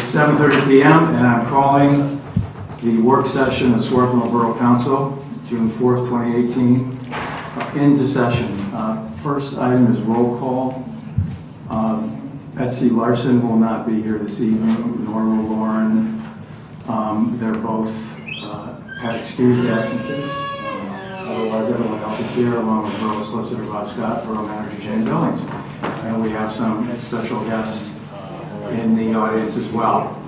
It's 7:30 p.m. and I'm calling the work session of Swarthmore Borough Council, June 4th, 2018, into session. First item is roll call. Betsy Larson will not be here this evening, nor will Lauren. They're both have excused absences. Otherwise, everyone else is here, along with Borough Solicitor Bob Scott, Borough Manager Jane Billings. And we have some special guests in the audience as well.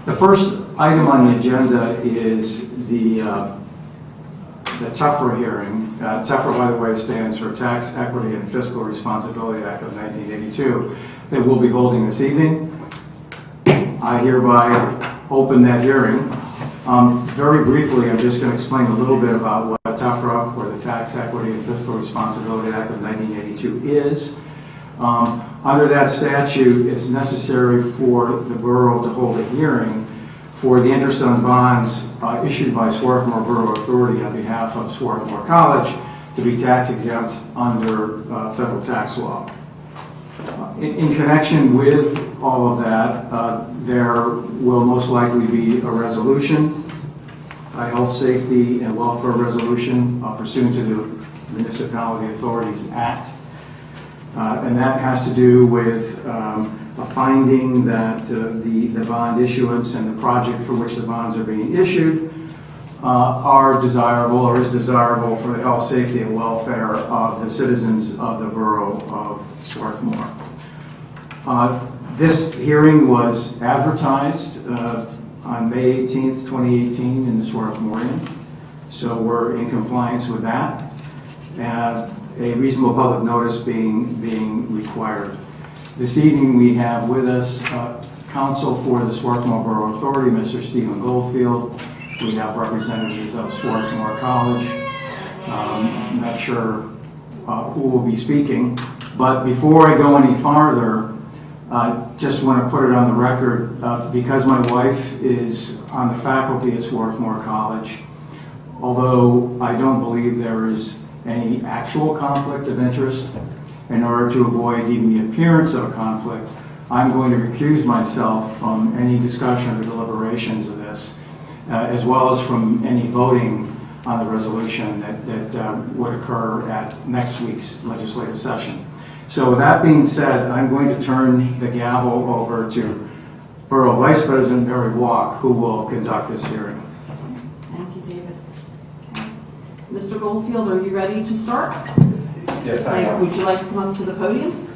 The first item on the agenda is the TEFRA hearing. TEFRA, by the way, stands for Tax Equity and Fiscal Responsibility Act of 1982 that we'll be holding this evening. I hereby open that hearing. Very briefly, I'm just going to explain a little bit about what TEFRA, or the Tax Equity and Fiscal Responsibility Act of 1982 is. Under that statute, it's necessary for the borough to hold a hearing for the interest on bonds issued by Swarthmore Borough Authority on behalf of Swarthmore College to be tax exempt under federal tax law. In connection with all of that, there will most likely be a resolution, a health, safety, and welfare resolution pursuant to the Municipality Authorities Act. And that has to do with a finding that the bond issuance and the project for which the bonds are being issued are desirable, or is desirable, for the health, safety, and welfare of the citizens of the borough of Swarthmore. This hearing was advertised on May 18th, 2018 in the Swarthmorean, so we're in compliance with that. A reasonable public notice being required. This evening we have with us counsel for the Swarthmore Borough Authority, Mr. Stephen Goldfield. We have representatives of Swarthmore College. I'm not sure who will be speaking, but before I go any farther, just want to put it on the record, because my wife is on the faculty at Swarthmore College, although I don't believe there is any actual conflict of interest, in order to avoid even the appearance of a conflict, I'm going to recuse myself from any discussion or deliberations of this, as well as from any voting on the resolution that would occur at next week's legislative session. So with that being said, I'm going to turn the gavel over to Borough Vice President Barry Walk, who will conduct this hearing. Thank you, David. Mr. Goldfield, are you ready to start? Yes, I am. Would you like to come up to the podium?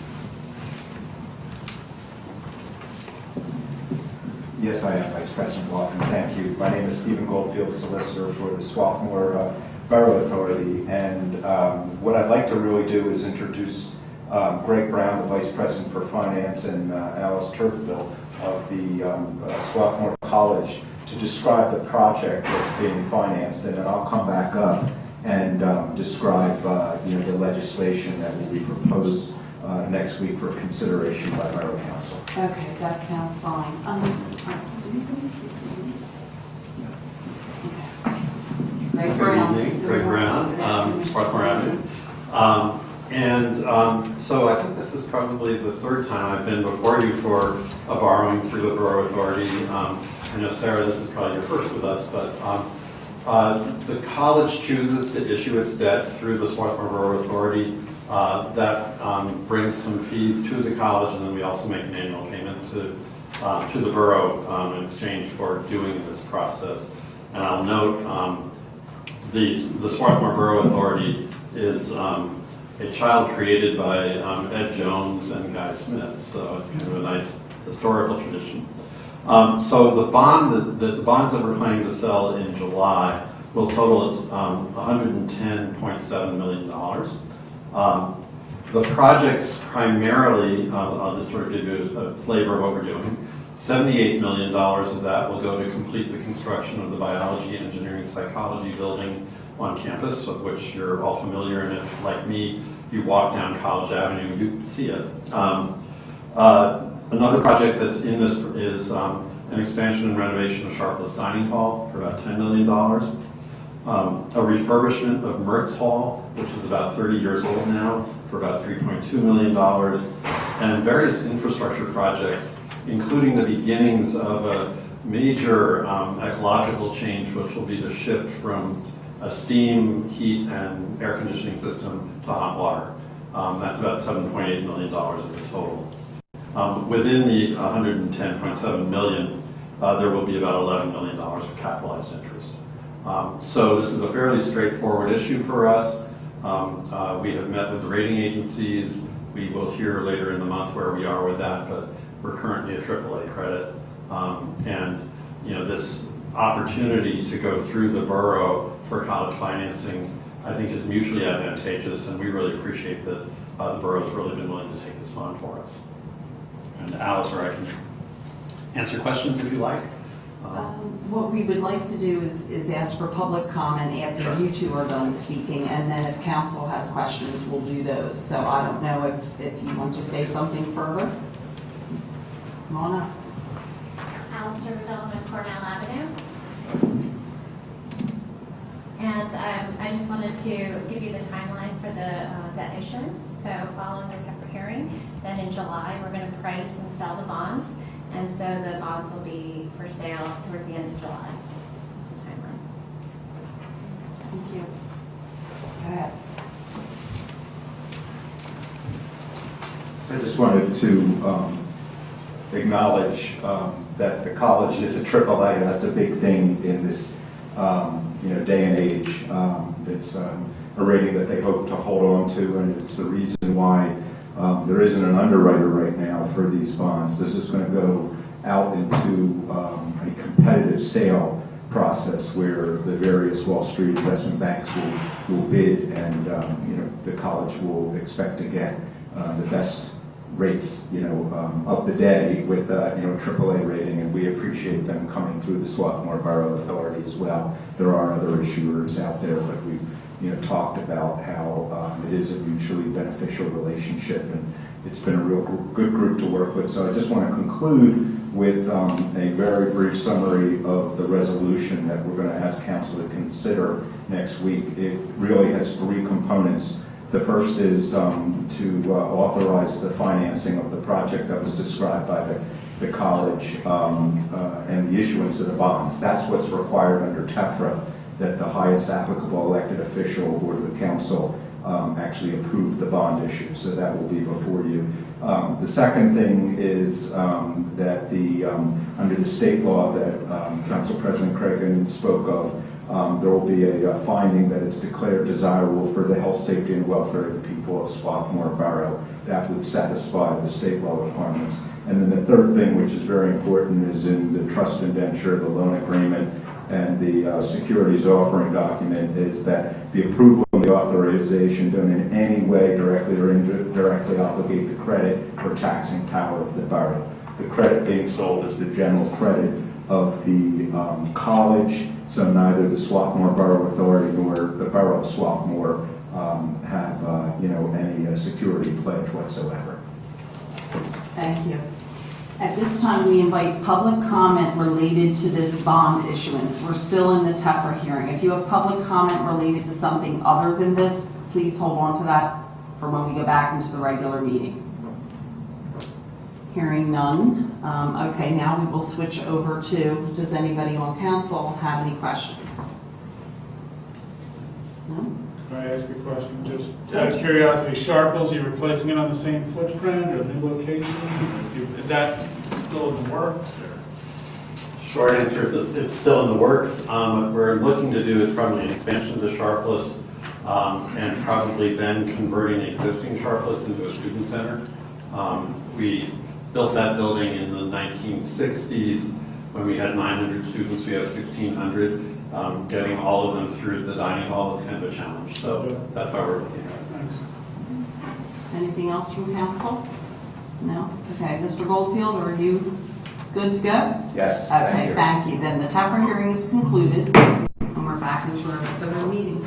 Yes, I am, Vice President Walk, and thank you. My name is Stephen Goldfield, Solicitor for the Swarthmore Borough Authority, and what I'd like to really do is introduce Greg Brown, the Vice President for Finance, and Alice Turkville of the Swarthmore College to describe the project that's being financed, and then I'll come back up and describe the legislation that will be proposed next week for consideration by Borough Council. Okay, that sounds fine. Greg Brown. Good evening, Greg Brown, Swarthmore Avenue. So I think this is probably the third time I've been before you for a borrowing through the Borough Authority. I know, Sarah, this is probably your first with us, but the college chooses to issue its debt through the Swarthmore Borough Authority. That brings some fees to the college, and then we also make an annual payment to the borough in exchange for doing this process. And I'll note the Swarthmore Borough Authority is a child created by Ed Jones and Guy Smith, so it's kind of a nice historical tradition. So the bonds that we're planning to sell in July will total $110.7 million. The projects primarily, I'll just sort of give you a flavor of what we're doing. $78 million of that will go to complete the construction of the biology, engineering, psychology building on campus, of which you're all familiar, and if, like me, you walk down College Avenue, you see it. Another project that's in this is an expansion and renovation of Sharpless Dining Hall for about $10 million. A refurbishment of Mertz Hall, which is about 30 years old now, for about $3.2 million. And various infrastructure projects including the beginnings of a major ecological change, which will be the shift from a steam, heat, and air conditioning system to hot water. That's about $7.8 million of the total. Within the $110.7 million, there will be about $11 million of capitalized interest. So this is a fairly straightforward issue for us. We have met with the rating agencies. We will hear later in the month where we are with that, but we're currently a AAA credit. And this opportunity to go through the borough for college financing, I think, is mutually advantageous, and we really appreciate that the borough's really been willing to take this on for us. And Alice, or I can answer questions if you like. What we would like to do is ask for public comment after Sure. you two are done speaking, and then if council has questions, we'll do those. So I don't know if you want to say something further. Come on up. Alistair Development, Cornell Avenue. And I just wanted to give you the timeline for the debt issuance. So following the TEPR hearing, then in July, we're going to price and sell the bonds. And so the bonds will be for sale towards the end of July. That's the timeline. Thank you. Go ahead. I just wanted to acknowledge that the college is a AAA, and that's a big thing in this day and age. It's a rating that they hope to hold on to, and it's the reason why there isn't an underwriter right now for these bonds. This is going to go out into a competitive sale process where the various Wall Street investment banks will bid, and the college will expect to get the best rates of the day with AAA rating, and we appreciate them coming through the Swarthmore Borough Authority as well. There are other issuers out there, but we've talked about how it is a mutually beneficial relationship, and it's been a real good group to work with. So I just want to conclude with a very brief summary of the resolution that we're going to ask council to consider next week. It really has three components. The first is to authorize the financing of the project that was described by the college and the issuance of the bonds. That's what's required under TEFRA, that the highest applicable elected official or the council actually approve the bond issue. So that will be before you. The second thing is that under the state law that Council President Cragen spoke of, there will be a finding that it's declared desirable for the health, safety, and welfare of the people of Swarthmore Borough. That would satisfy the state law requirements. And then the third thing, which is very important, is in the trust indenture, the loan agreement, and the securities offering document, is that the approval and the authorization don't in any way directly or indirectly obligate the credit or taxing power of the borough. The credit being sold is the general credit of the college, so neither the Swarthmore Borough Authority nor the Borough of Swarthmore have any security pledge whatsoever. Thank you. At this time, we invite public comment related to this bond issuance. We're still in the TEFRA hearing. If you have public comment related to something other than this, please hold on to that for when we go back into the regular meeting. Hearing none. Okay, now we will switch over to, does anybody on council have any questions? No? Can I ask a question? Just out of curiosity, Sharples, you're replacing it on the same footprint or new location? Is that still in the works? Or? Short answer, it's still in the works. What we're looking to do is probably an expansion of the Sharpless and probably then converting the existing Sharpless into a student center. We built that building in the 1960s. When we had 900 students, we have 1,600. Getting all of them through the dining hall is kind of a challenge. So that's why we're looking at it. Thanks. Anything else from council? No? Okay, Mr. Goldfield, are you good to go? Yes, Okay, thank you. Then the TEFRA hearing is concluded, and we're back into our regular meeting.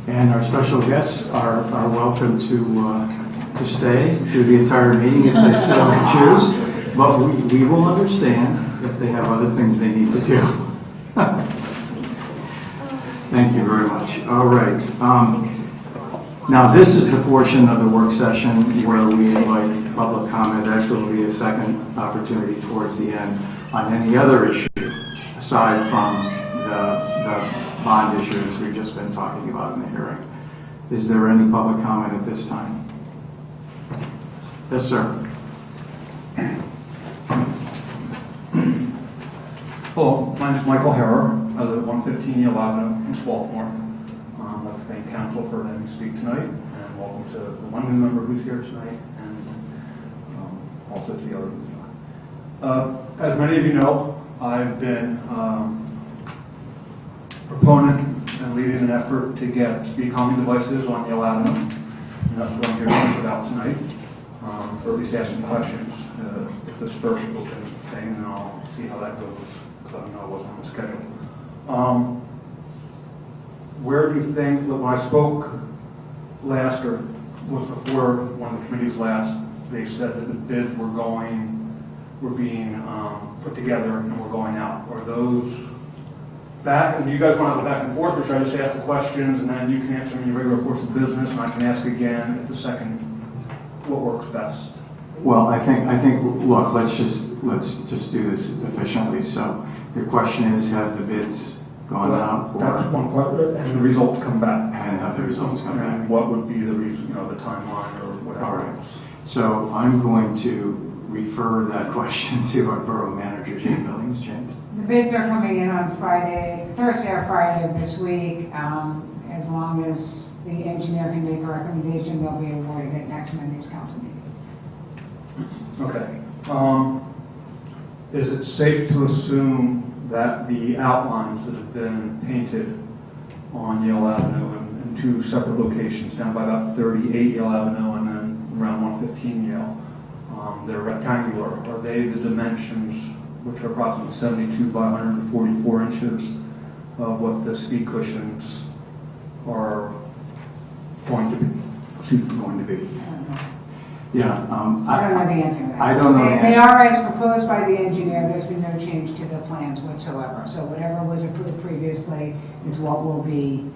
And our special guests are welcome to stay through the entire meeting if they so choose. But we will understand if they have other things they need to do. Thank you very much. All right. Now, this is the portion of the work session where we invite public comment. Actually, will be a second opportunity towards the end on any other issue aside from the bond issuance we've just been talking about in the hearing. Is there any public comment at this time? Yes, sir. Hello, my name is Michael Harrer. I live at 115 Yale Avenue in Swarthmore. I'd like to thank council for letting me speak tonight, and welcome to the one new member who's here tonight, and also to the other. As many of you know, I've been proponent and leading an effort to get speed calming devices on Yale Avenue, and that's what I'm here to talk about tonight, or at least ask some questions. If this first open thing, and I'll see how that goes, because I know it wasn't on the schedule. Where do you think, when I spoke last, or was before one of the committees last, they said that the bids were being put together and were going out. Are those back, and do you guys want to go back and forth, or should I just ask the questions and then you can answer them in your regular course of business, and I can ask again at the second what works best? Well, I think, look, let's just do this efficiently. So your question is, have the bids gone out? That's one question, and the results come back. And have the results come back? And what would be the reason, the timeline or whatever? All right. So I'm going to refer that question to our borough manager, Jane Billings. Jane? The bids are coming in on Thursday or Friday of this week. As long as the engineer can make a recommendation, they'll be awarded at next Monday's council meeting. Okay. Is it safe to assume that the outlines that have been painted on Yale Avenue in two separate locations, down by about 38 Yale Avenue and then around 115 Yale, they're rectangular? Are they the dimensions, which are approximately 72 by 144 inches, of what the speed cushions are going to be? Yeah. I don't know the answer to that. I don't know the answer. They are as proposed by the engineer. There's been no change to the plans whatsoever. So whatever was approved previously is what will be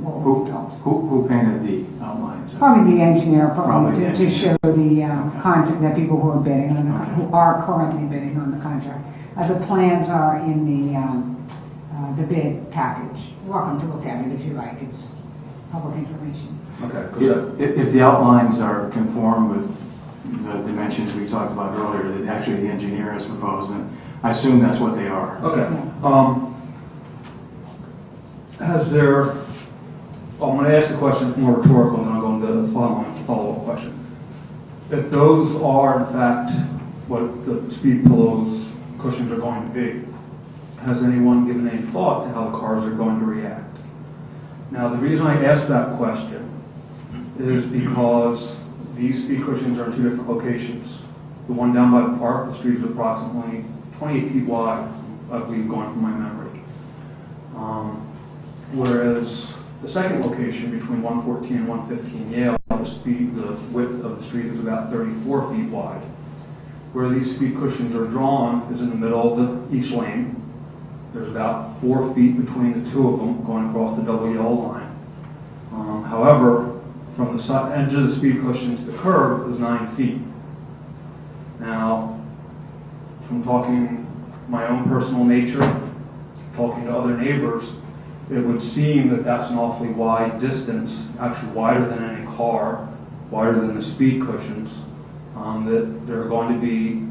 built. Who painted the outlines? Probably the engineer, Probably the to show the Okay. contract, that people who are bidding on the, Okay. who are currently bidding on the contract. The plans are in the bid package. Welcome to look at it if you like. It's public information. Okay. 'Cause that- If the outlines are conformed with the dimensions we talked about earlier, that actually the engineer has proposed, and I assume that's what they are. Okay. I'm going to ask the question more rhetorical, and then I'll go into the follow-up question. If those are, in fact, what the speed pillows cushions are going to be, has anyone given any thought to how the cars are going to react? Now, the reason I ask that question is because these speed cushions are in two different locations. The one down by the park, the street is approximately 28 feet wide, I believe, going from my memory. Whereas the second location between 114 and 115 Yale, the width of the street is about 34 feet wide. Where these speed cushions are drawn is in the middle of each lane. There's about 4 feet between the two of them going across the double yellow line. However, from the edge of the speed cushion to the curb is 9 feet. Now, from talking my own personal nature, talking to other neighbors, it would seem that that's an awfully wide distance, actually wider than any car, wider than the speed cushions, that there are going to be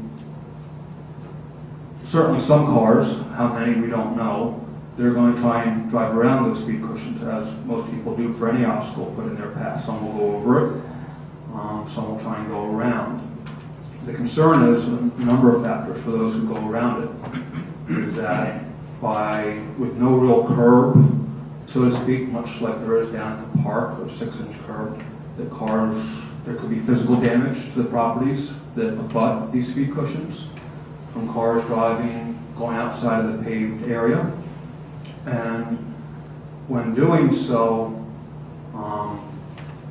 certainly some cars, how many we don't know, they're going to try and drive around those speed cushions, as most people do for any obstacle put in their path. Some will go over it, some will try and go around. The concern is a number of factors for those who go around it, is that with no real curb, so to speak, much like there is down at the park, or 6-inch curb, there could be physical damage to the properties that abut these speed cushions from cars going outside of the paved area. And when doing so,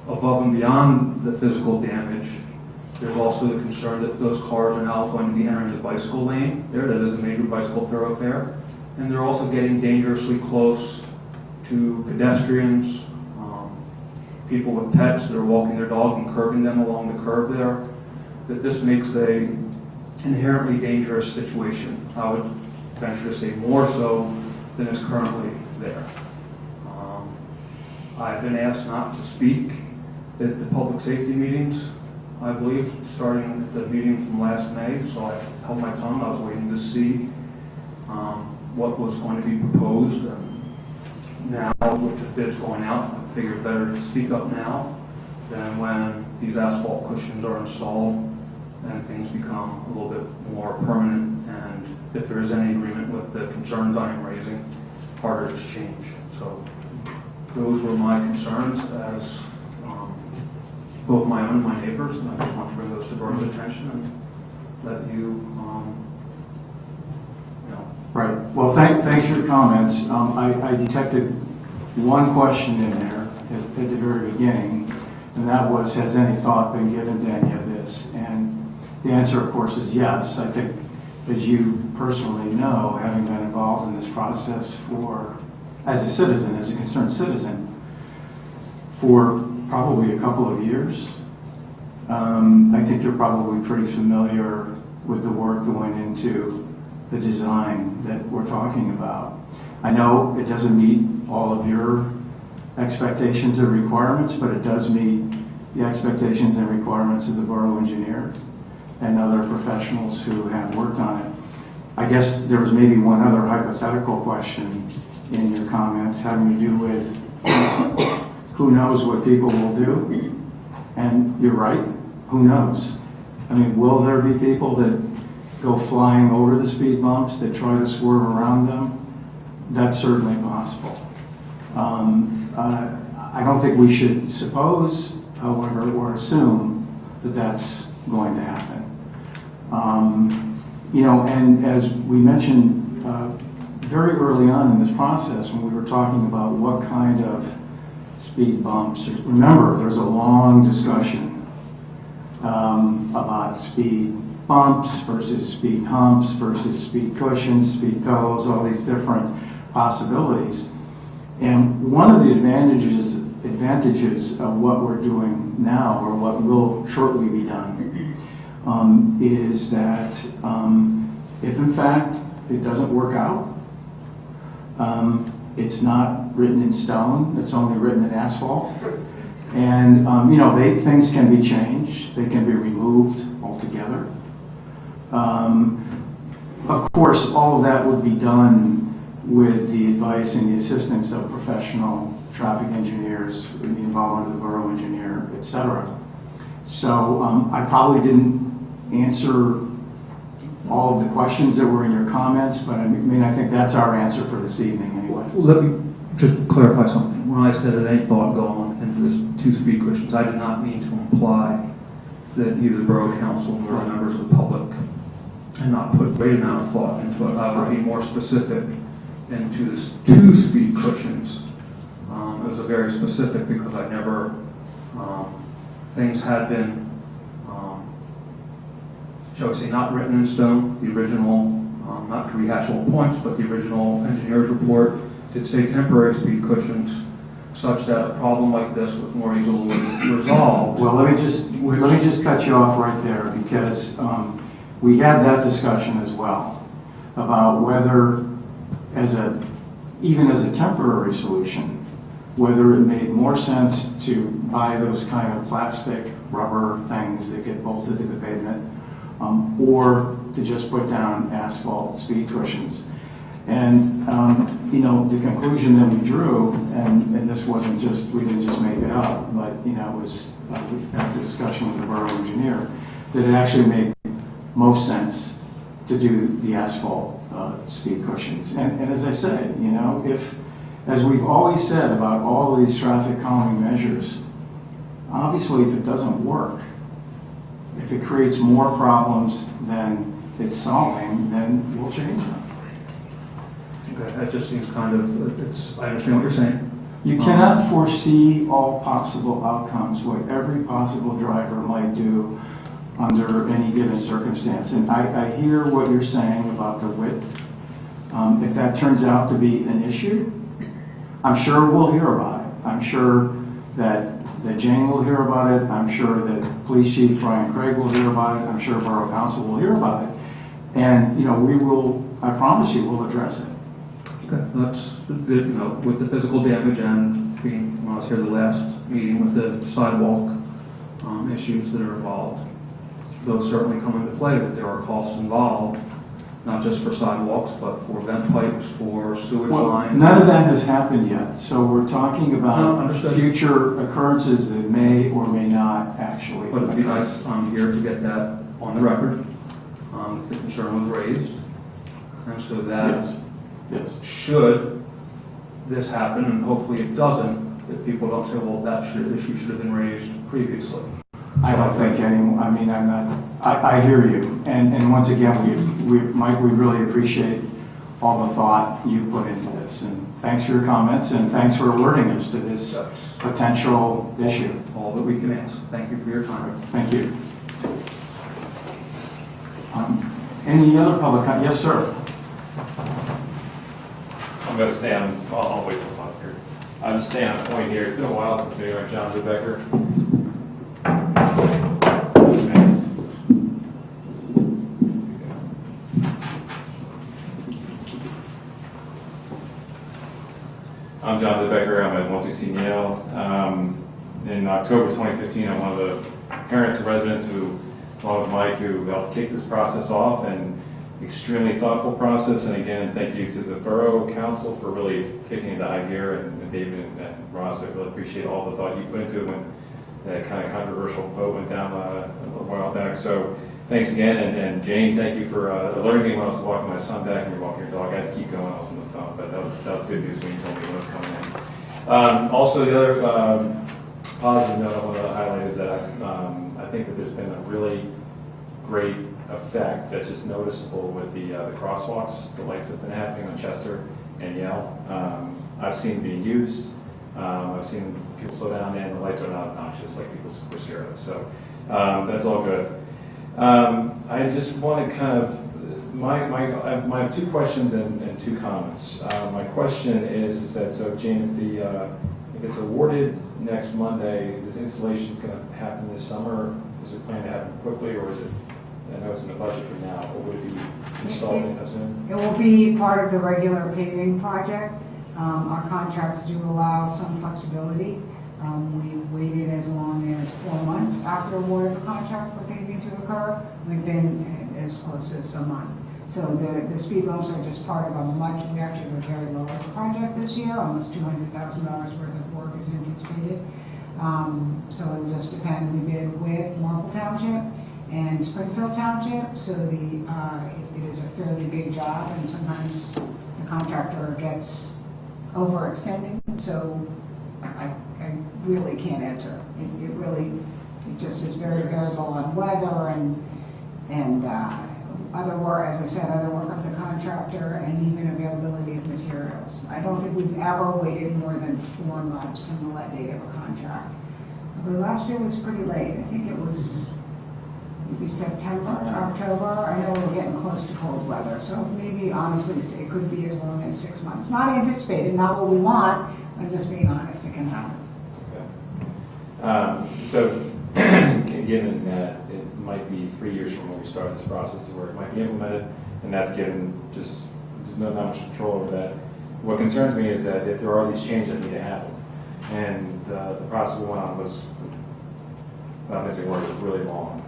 above and beyond the physical damage, there's also the concern that those cars are now going to be entering the bicycle lane there, that is a major bicycle thoroughfare, and they're also getting dangerously close to pedestrians, people with pets that are walking their dog and curbing them along the curb there, that this makes a inherently dangerous situation. I would venture to say more so than is currently there. I've been asked not to speak at the public safety meetings, I believe, starting at the meeting from last May, so I held my tongue. I was waiting to see what was going to be proposed. And now, with the bids going out, I figured better to speak up now than when these asphalt cushions are installed and things become a little bit more permanent, and if there is any agreement with the concerns I am raising, harder to change. So those were my concerns as both my own and my neighbors, and I just want to bring those to board's attention and let you, Right. Well, thanks for your comments. I detected one question in there at the very beginning, and that was, has any thought been given to any of this? And the answer, of course, is yes. I think, as you personally know, having been involved in this process as a citizen, as a concerned citizen, for probably a couple of years, I think you're probably pretty familiar with the work going into the design that we're talking about. I know it doesn't meet all of your expectations and requirements, but it does meet the expectations and requirements of the borough engineer and other professionals who have worked on it. I guess there was maybe one other hypothetical question in your comments having to do with who knows what people will do? And you're right, who knows? I mean, will there be people that go flying over the speed bumps, that try to swerve around them? That's certainly possible. I don't think we should suppose, however, or assume that that's going to happen. And as we mentioned very early on in this process, when we were talking about what kind of speed bumps, remember, there's a long discussion about speed bumps versus speed humps versus speed cushions, speed pedals, all these different possibilities. And one of the advantages of what we're doing now, or what will shortly be done, is that if in fact it doesn't work out, it's not written in stone, it's only written in asphalt. And things can be changed, they can be removed altogether. Of course, all of that would be done with the advice and the assistance of professional traffic engineers, with the involvement of the borough engineer, etc. So I probably didn't answer all of the questions that were in your comments, but I think that's our answer for this evening anyway. let me just clarify something. When I said that any thought going into this two speed cushions, I did not mean to imply that either the borough council nor members of the public had not put great amount of thought into it. I would be more specific into this two speed cushions. It was a very specific because I never, things had been, shall we say, not written in stone. The original, not to rehash all points, but the original engineer's report did say temporary speed cushions, such that a problem like this was more easily resolved. Well, let me just cut you off right there, because we had that discussion as well about whether, even as a temporary solution, whether it made more sense to buy those kind of plastic rubber things that get bolted to the pavement, or to just put down asphalt speed cushions. And the conclusion that we drew, and this wasn't just, we didn't just make it up, but it was after discussion with the borough engineer, that it actually made most sense to do the asphalt speed cushions. And as I said, as we've always said about all of these traffic calming measures, obviously if it doesn't work, if it creates more problems than it's solving, then we'll change them. Okay, that just seems kind of, I understand what you're saying. You cannot foresee all possible outcomes, what every possible driver might do under any given circumstance. And I hear what you're saying about the width. If that turns out to be an issue, I'm sure we'll hear about it. I'm sure that that Jane will hear about it. I'm sure that Police Chief Brian Craig will hear about it. I'm sure Borough Council will hear about it. And, we will, I promise you, we'll address it. Okay, that's, with the physical damage and being, when I was here the last meeting with the sidewalk issues that are involved, those certainly come into play, that there are costs involved, not just for sidewalks, but for vent pipes, for sewage Well, lines. none of that has happened yet, so we're talking No, about understood. future occurrences that may or may not actually. But it'd be nice, I'm here to get that on the record. The concern was raised, and so that Yes. should this happen, and hopefully it doesn't, that people don't say, well, that issue should have been raised previously. I don't think anyone, I'm not, I hear you. And once again, Mike, we really appreciate all the thought you put into this. And thanks for your comments, and thanks for alerting us to this potential issue. All that we can ask. Thank you for your time. Thank you. Any other public comment? Yes, sir. I'm going to stay on, I'll wait till it's on here. I'm just staying on point here. It's been a while since we were John Becker. I'm John DeBecker. I'm at 116 Yale. In October 2015, I'm one of the parents and residents who, along with Mike, who helped kick this process off, and extremely thoughtful process. And again, thank you to the Borough Council for really kicking it high here, and David and Ross. I really appreciate all the thought you put into it when that kind of controversial vote went down a while back. So thanks again, and Jane, thank you for alerting me when I was walking my son back and you're walking your dog. I had to keep going. I was on the phone, but that was good news when you told me what was coming in. Also, the other positive note I want to highlight is that I think that there's been a really great effect that's just noticeable with the crosswalks, the lights that have been happening on Chester and Yale. I've seen being used. I've seen people slow down, and the lights are not obnoxious like people were scared of. So that's all good. I just want to kind of, I have two questions and two comments. My question is that, so Jane, if it's awarded next Monday, is the installation going to happen this summer? Is it planned to happen quickly, or is it, I know it's in the budget for now, but would it be installed anytime soon? It will be part of the regular paving project. Our contracts do allow some flexibility. We waited as long as 4 months after award of a contract for paving to occur. We've been as close as a month. So the speed bumps are just part of we actually have a very large project this year, almost $200,000 worth of work is anticipated. So it'll just depend. We bid with Marple Township and Springfield Township, so it is a fairly big job, and sometimes the contractor gets overextended, so I really can't answer. It just is very variable on weather and other work, as I said, other work of the contractor, and even availability of materials. I don't think we've ever waited more than 4 months from the let date of a contract. But last year was pretty late. I think it was maybe September, October. I know we're getting close to cold weather, so maybe honestly it could be as long as 6 months. Not anticipated, not what we want. I'm just being honest, it can happen. Okay. So given that it might be 3 years from when we started this process to where it might be implemented, and that's given just there's not much control over that. What concerns me is that if there are these changes that need to happen, and the process we went on was, I'm going to say word, really long.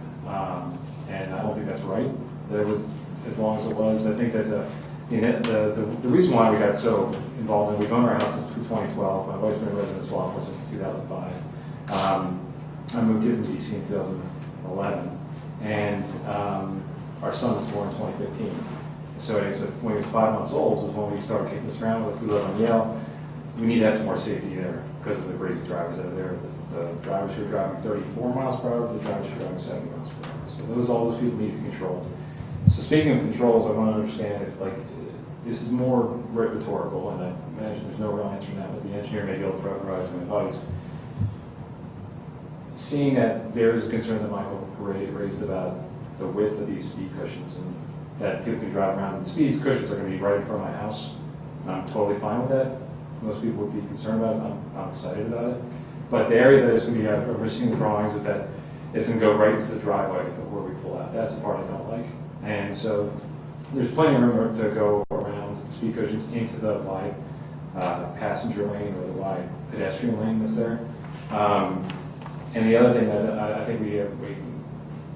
And I don't think that's right. That it was as long as it was. I think that the reason why we got so involved, and we've owned our house since 2012. My wife's been a resident of Swarthmore since 2005. I moved here from DC in 2011, and our son was born in 2015. So when he was 5 months old was when we started kicking this around. If we live on Yale, we need to have some more safety there because of the crazy drivers that are there. The drivers who are driving 34 miles per hour, the drivers who are driving 70 miles per hour. So all those people need to be controlled. So speaking of controls, I want to understand if this is more rhetorical, and I imagine there's no real answer now, but the engineer may be able to provide some advice. Seeing that there is a concern that Michael raised about the width of these speed cushions, and that people can drive around, and the speed cushions are going to be right in front of my house, and I'm totally fine with that. Most people would be concerned about it. I'm excited about it. But the area that is going to be overseeing the drawings is that it's going to go right into the driveway of where we pull out. That's the part I don't like. And so there's plenty of room to go around the speed cushions into the wide passenger lane or the wide pedestrian lane that's there. And the other thing that I think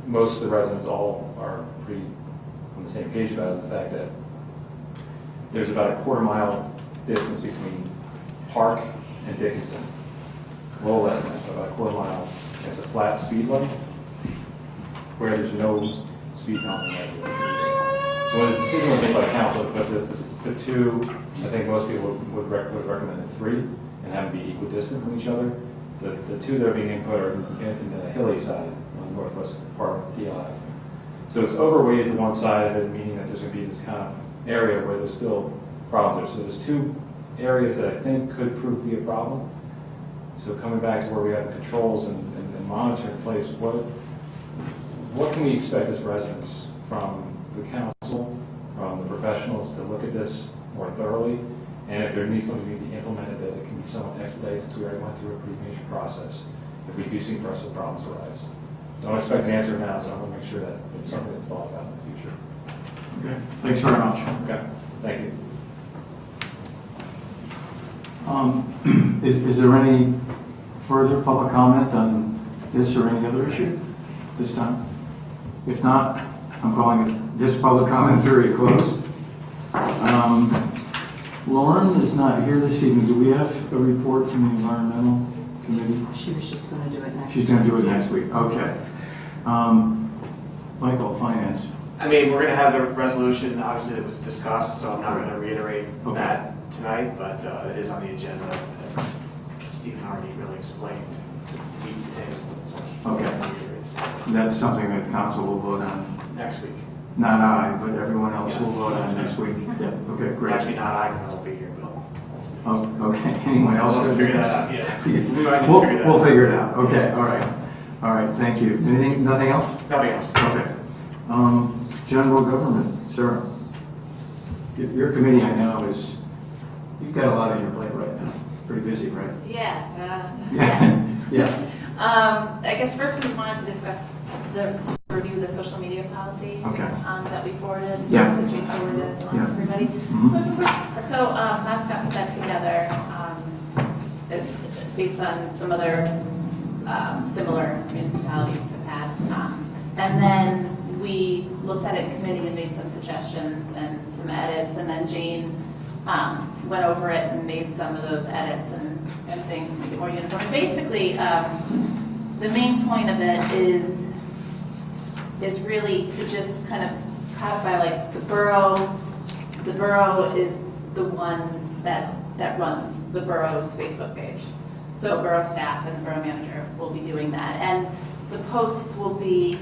most of the residents all are pretty on the same page about is the fact that there's about a quarter-mile distance between Park and Dickinson. A little less than that, but about a quarter mile. It's a flat speed limit where there's no speed bump. So when the decision was made by the council, but the two, I think most people would recommend the 3 and have them be equidistant from each other. The 2 that are being input are in the hilly side on the northwest part of DI. So it's overweighted to one side of it, meaning that there's going to be this kind of area where there's still problems there. So there's 2 areas that I think could prove to be a problem. So coming back to where we have the controls and monitor in place, what can we expect as residents from the council, from the professionals to look at this more thoroughly? And if there needs something to be implemented, that it can be somewhat expedited, since we already went through a pretty major process, if we do see pressing problems arise. Don't expect an answer now, so I want to make sure that it's something that's thought about in the future. Okay, thanks very much. Okay, thank you. Is there any further public comment on this or any other issue this time? If not, I'm calling this public comment period closed. Lauren is not here this evening. Do we have a report from the environmental committee? She was just going to do it next She's going to do it next week. Okay. Michael, finance. I mean, we're going to have the resolution, obviously, that was discussed, so I'm not going to reiterate that tonight, but it is on the agenda, as Stephen already really explained, meat and potatoes and such. Okay. That's something that council will vote on. Next week. Not I, but everyone else will vote on next week. Yeah. Okay, great. Actually, not I, because I'll be here, but that's. Oh, okay. Anyone else? We'll figure that out, yeah. We'll figure it out. Okay, all right. All right, thank you. Nothing else? Nothing else. Okay. General government, Sarah. Your committee, I know, you've got a lot on your plate right now. Pretty busy, right? Yeah. Yeah. I guess first we wanted to discuss to review the social media policy that we forwarded, that Jane forwarded on to everybody. Mm-hmm. So Mascot put that together based on some other similar municipalities have had. And then we looked at it in committee and made some suggestions and some edits, and then Jane went over it and made some of those edits and things to make it more uniform. Basically, the main point of it is really to just kind of codify, like, the borough is the one that runs the borough's Facebook page. So borough staff and the borough manager will be doing that. And the posts will be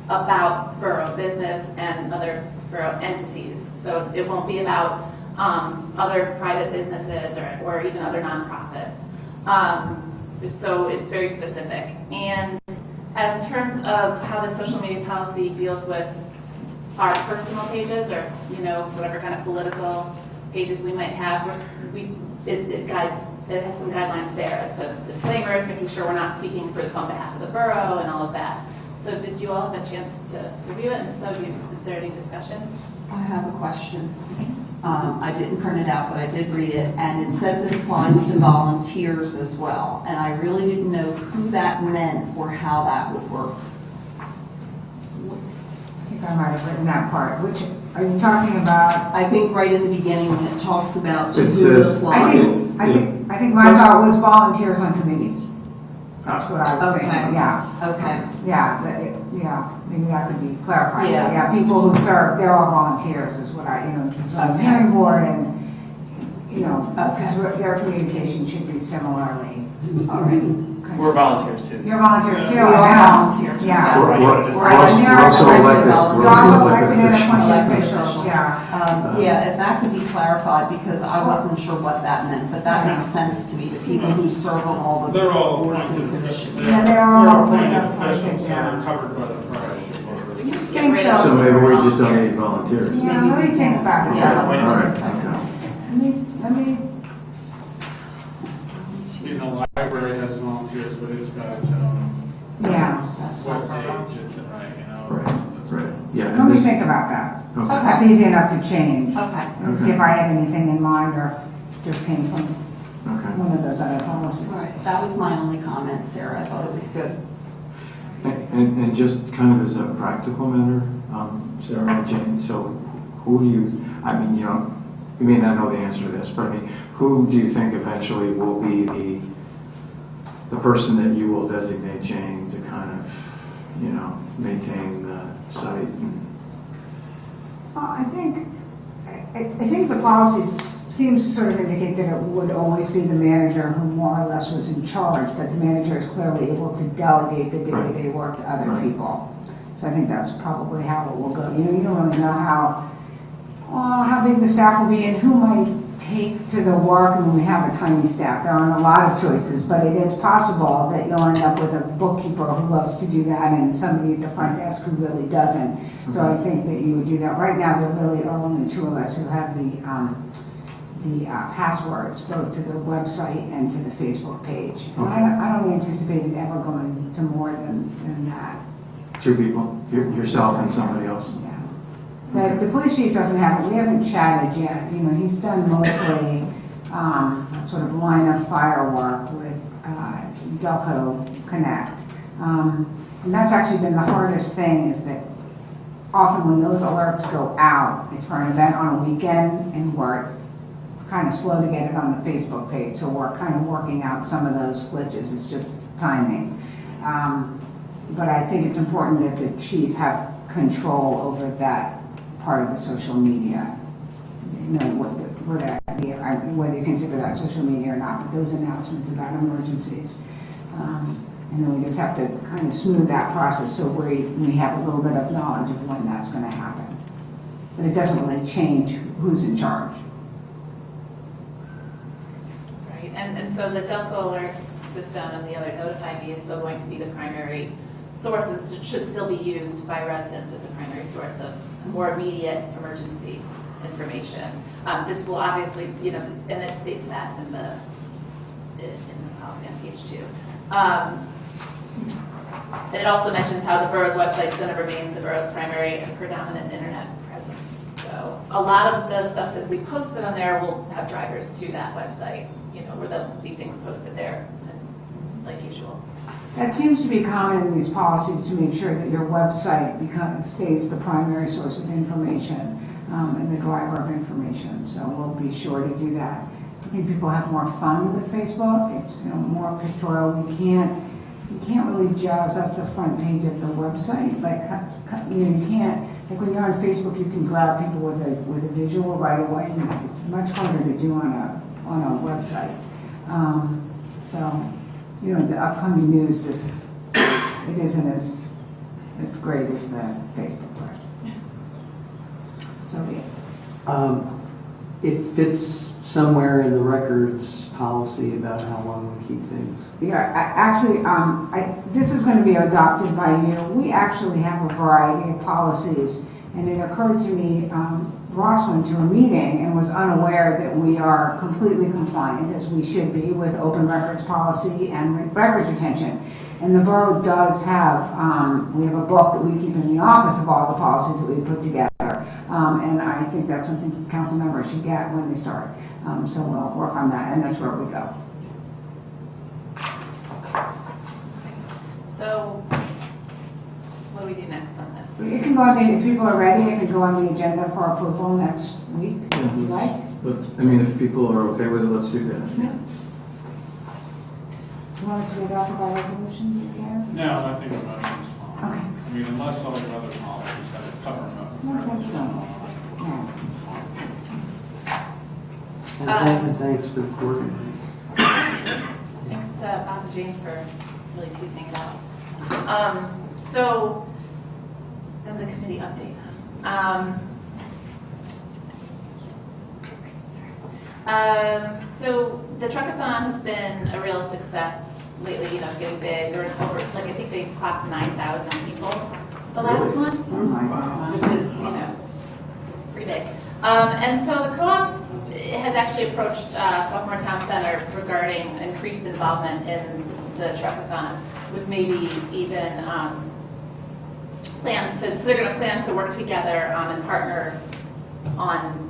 about borough business and other borough entities. So it won't be about other private businesses or even other nonprofits. So it's very specific. And in terms of how the social media policy deals with our personal pages, or whatever kind of political pages we might have, it has some guidelines there as to disclaimers, making sure we're not speaking on behalf of the borough and all of that. So did you all have a chance to review it? And so is there any discussion? I have a question. I didn't print it out, but I did read it, and it says it applies to volunteers as well. And I really didn't know who that meant or how that would work. I think I might have written that part. Which, are you talking about? I think right in the beginning when it talks about It who says- applies. I think my thought was volunteers on committees. That's what I was Okay. thinking, yeah. Okay. Yeah, maybe that could be clarified. Yeah. Yeah, people who serve, they're all volunteers is what it's on the hearing board and, because their communication should be similarly. All right. We're volunteers too. You're volunteers too. We are yeah. volunteers. Yeah. We're We're also elected. You're also elected and Elected appointed officials. officials, yeah. Yeah, if that could be clarified, because I wasn't sure what that meant, but that makes sense to me, the people who serve on all the They're all boards appointed. and commissions. Yeah, they're all appointed appointed, officials, so yeah. they're covered by the prior. We can just get rid of So maybe we just don't need volunteers. volunteers. Yeah, let me think about Yeah. that. All right, okay. Let me, The library has but it's got its own Yeah. That's not web borough. page, it's right, you know. Right, it's- right, yeah. Let and me this- think about that. Okay. That's easy enough to change. Okay. And see if I have anything in mind or if it just came from Okay. one of those other policies. All right, that was my only comment, Sarah. I thought it was good. And just kind of as a practical matter, Sarah and Jane, so who do you, I mean, you may not know the answer to this, but I mean, who do you think eventually will be the person that you will designate, Jane, to kind of, maintain the site? Well, I think the policies seems to sort of indicate that it would always be the manager who more or less was in charge, but the manager is clearly able to delegate the day-to-day work to other Right. people. So I think that's probably how it will go. You don't really know how big the staff will be and who might take to the work. I mean, we have a tiny staff. There aren't a lot of choices, but it is possible that you'll end up with a bookkeeper who loves to do that and somebody at the front desk who really doesn't. So I think that you would do that. Right now, there really are only two of us who have the passwords both to the website and to the Facebook page. And I don't anticipate it ever going to more than that. Two people, yourself and somebody else? Yeah. The police chief doesn't have it. We haven't chatted yet. He's done mostly sort of line of fire work with Delco Connect. And that's actually been the hardest thing, is that often when those alerts go out, it's for an event on a weekend and we're kind of slow to get it on the Facebook page. So we're kind of working out some of those glitches. It's just timing. But I think it's important that the chief have control over that part of the social media. Whether you consider that social media or not, but those announcements about emergencies. And then we just have to kind of smooth that process so we have a little bit of knowledge of when that's going to happen. But it doesn't really change who's in charge. Right, and so the Delco alert system and the other Notify Me is still going to be the primary source and should still be used by residents as a primary source of more immediate emergency information. This will obviously, and it states that in the policy on page 2. And it also mentions how the borough's website is going to remain the borough's primary and predominant internet presence. So a lot of the stuff that we posted on there will have drivers to that website, where there'll be things posted there, like usual. That seems to be common in these policies, to make sure that your website stays the primary source of information and the driver of information. So we'll be sure to do that. I think people have more fun with Facebook. It's more pictorial. You can't really jazz up the front page of the website. You can't. Like when you're on Facebook, you can grab people with a visual right away. And it's much harder to do on a website. The upcoming news it isn't as great as the Facebook part. So yeah. It fits somewhere in the records policy about how long we keep things. Yeah, this is going to be adopted by you. We actually have a variety of policies, and it occurred to me, Ross went to a meeting and was unaware that we are completely compliant, as we should be, with open records policy and records retention. And the borough does have, we have a book that we keep in the office of all the policies that we put together. And I think that's something that the council members should get when they start. So we'll work on that, and that's where we go. So what do we do next on this? It can go on if people are ready, it can go on the agenda for approval next week, if you like. If people are okay with it, let's do that. Yeah. You want to adopt by resolution, Gary? No, I think a motion is fine. Okay. I mean, unless all your other policies have a cover note. I think so. Yeah. And thanks for the coordinating. Thanks to Bob and Jane for really teasing it out. So then the committee update. So the truckathon has been a real success lately. It's getting big. There were over, I think they clocked 9,000 people the last one, which is pretty big. And so the co-op has actually approached Swarthmore Town Center regarding increased involvement in the truckathon with maybe even plans to, so they're going to plan to work together and partner on,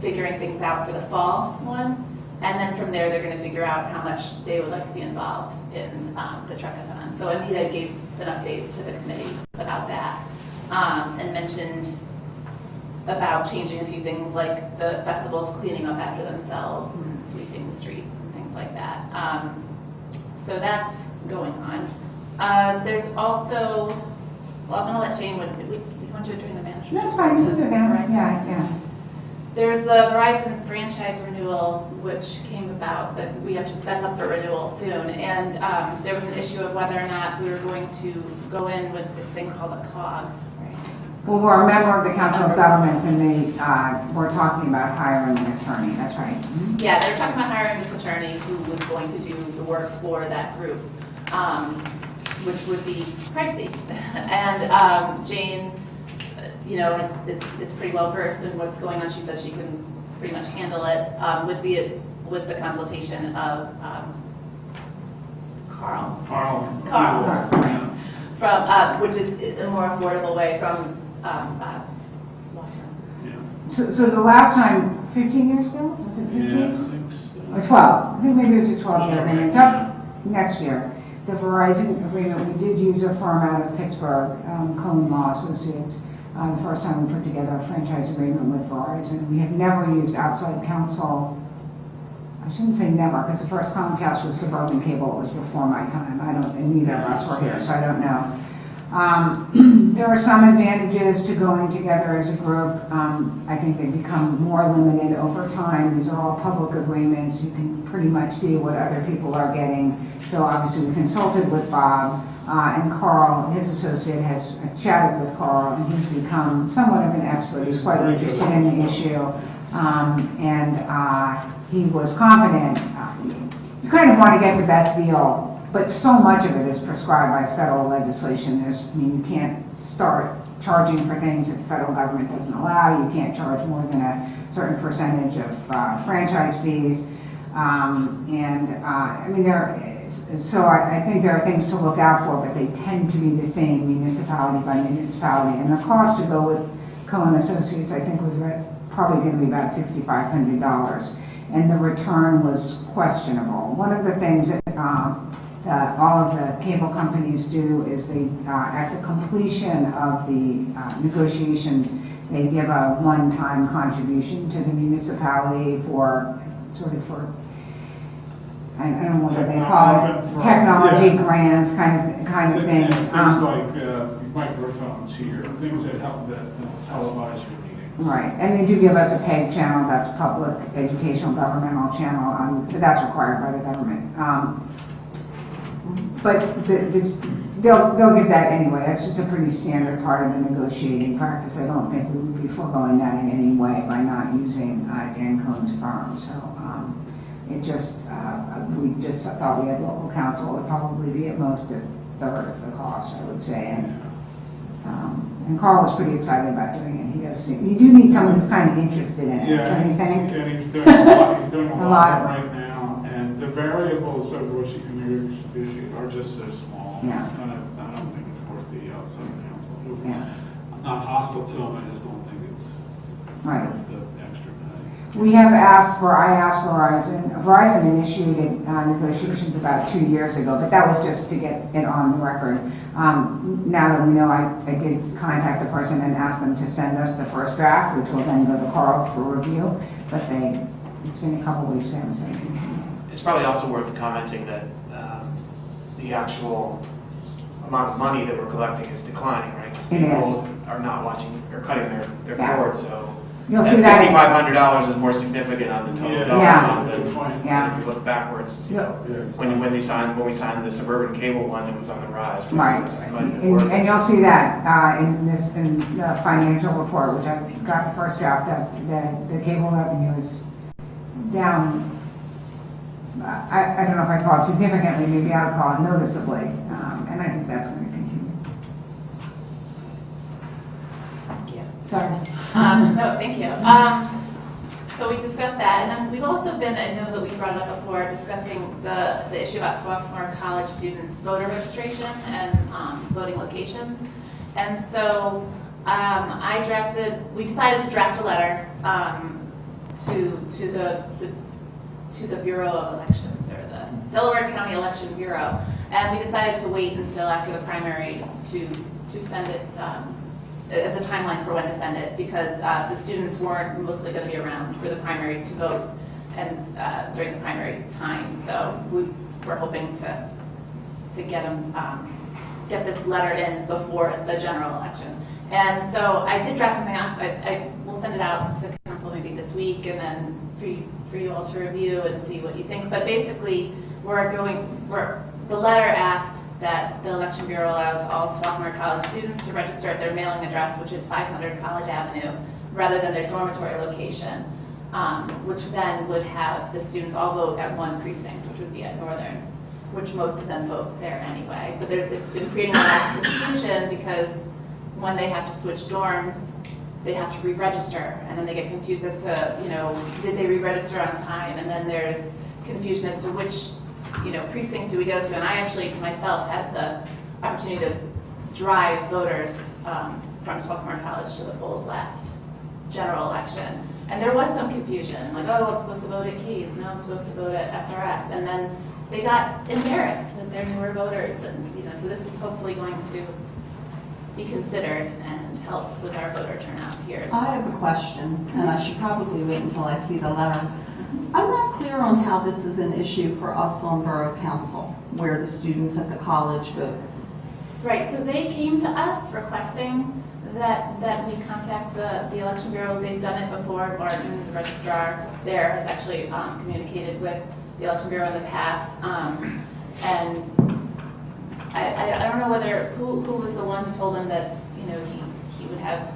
figuring things out for the fall one. And then from there, they're going to figure out how much they would like to be involved in the truckathon. So Anita gave an update to the committee about that and mentioned about changing a few things like the festivals cleaning up after themselves and sweeping the streets and things like that. So that's going on. There's also, well, I'm going to let Jane, we want to do it during the management. That's fine, you can do that, yeah. There's the Verizon franchise renewal, which came about, that that's up for renewal soon. And there was an issue of whether or not we were going to go in with this thing called a COG. Right? Well, we're a member of the Council of Governments, and we're talking about hiring an attorney, that's right. Mm-hmm. Yeah, they were talking about hiring this attorney who was going to do the work for that group, which would be pricey. And Jane, is pretty well versed in what's going on. She says she can pretty much handle it with the consultation of Carl. Yeah. From which is a more affordable way from Bob's law firm. Yeah. So the last time, 15 years ago, was it 15? Yeah, I think so. Or 12, I think maybe it was a 12-year Yeah, agreement. It's up next year. The Verizon agreement, we did use a firm out of Pittsburgh, Cohen Law Associates. The first time we put together a franchise agreement with Verizon. We have never used outside counsel. I shouldn't say never, because the first Comcast was Suburban Cable. It was before my time. And neither of us were here, so I don't know. There are some advantages to going together as a group. I think they become more limited over time. These are all public agreements. You can pretty much see what other people are getting. So obviously we consulted with Bob. And Carl, his associate, has chatted with Carl, and he's become somewhat of an expert. He's quite interested in the issue, and he was confident. You kind of want to get the best deal, but so much of it is prescribed by federal legislation. You can't start charging for things that the federal government doesn't allow. You can't charge more than a certain percentage of franchise fees. So I think there are things to look out for, but they tend to be the same municipality by municipality. And the cost to go with Cohen Associates, I think, was probably going to be about $6,500. And the return was questionable. One of the things that all of the cable companies do is they, at the completion of the negotiations, they give a one-time contribution to the municipality for I don't know what they call it, technology grants, kind of things. Things like microphones here, things that help televise your meetings. Right, and they do give us a PEG channel, that's public educational governmental channel, but that's required by the government. But they'll give that anyway. That's just a pretty standard part of the negotiating practice. I don't think we would be foregoing that in any way by not using Dan Cohen's firm. So we just thought we had local counsel. It would probably be at most a third of the cost, I would say. And Carl was pretty excited about doing it. You do need someone who's kind of interested in it, don't you think? And he's doing a lot. He's doing a lot right now, and the variables over which you can negotiate are just so small. Yeah. It's I don't think it's worth the outside counsel. Yeah. I'm not hostile to him. I just don't think it's Right. worth the extra pay. I asked Verizon. Verizon initiated negotiations about 2 years ago, but that was just to get it on the record. Now that we know, I did contact the person and ask them to send us the first draft, which will then go to Carl for review, but it's been a couple weeks since. It's probably also worth commenting that the actual amount of money that we're collecting is declining, right? Because people are not watching or cutting their cord, so You'll that see that. $6,500 is more significant on the total dollar amount than if you look backwards. When we signed the suburban cable one, it was on the rise. Right, and you'll see that in the financial report, which I got the first draft of. The cable revenue is down. I don't know if I call it significantly. Maybe I would call it noticeably, and I think that's going to continue. Thank you. Sorry. No, thank you. So we discussed that, and then we've also been, I know that we brought it up before, discussing the issue about Swarthmore College students' voter registration and voting locations. And so we decided to draft a letter to the Bureau of Elections, or the Delaware County Election Bureau, and we decided to wait until after the primary to send it as a timeline for when to send it, because the students weren't mostly going to be around for the primary to vote and during the primary time. So we're hoping to get this letter in before the general election. And so I did draft something up. I will send it out to council maybe this week, and then for you all to review and see what you think. But basically, the letter asks that the Election Bureau allows all Swarthmore College students to register at their mailing address, which is 500 College Avenue, rather than their dormitory location, which then would have the students all vote at one precinct, which would be at Northern, which most of them vote there anyway. But it's been creating a lot of confusion because when they have to switch dorms, they have to re-register, and then they get confused as to, did they re-register on time? And then there's confusion as to which precinct do we go to? And I actually, myself, had the opportunity to drive voters from Swarthmore College to the polls last general election. And there was some confusion, like, oh, I'm supposed to vote at Keys, no, I'm supposed to vote at SRS. And then they got embarrassed because they're newer voters. And, so this is hopefully going to be considered and help with our voter turnout here. I have a question, and I should probably wait until I see the letter. I'm not clear on how this is an issue for us on Borough Council, where the students at the college vote. Right, so they came to us requesting that we contact the Election Bureau. They've done it before. Barton, the registrar there, has actually communicated with the Election Bureau in the past. And I don't know who was the one who told them that he would have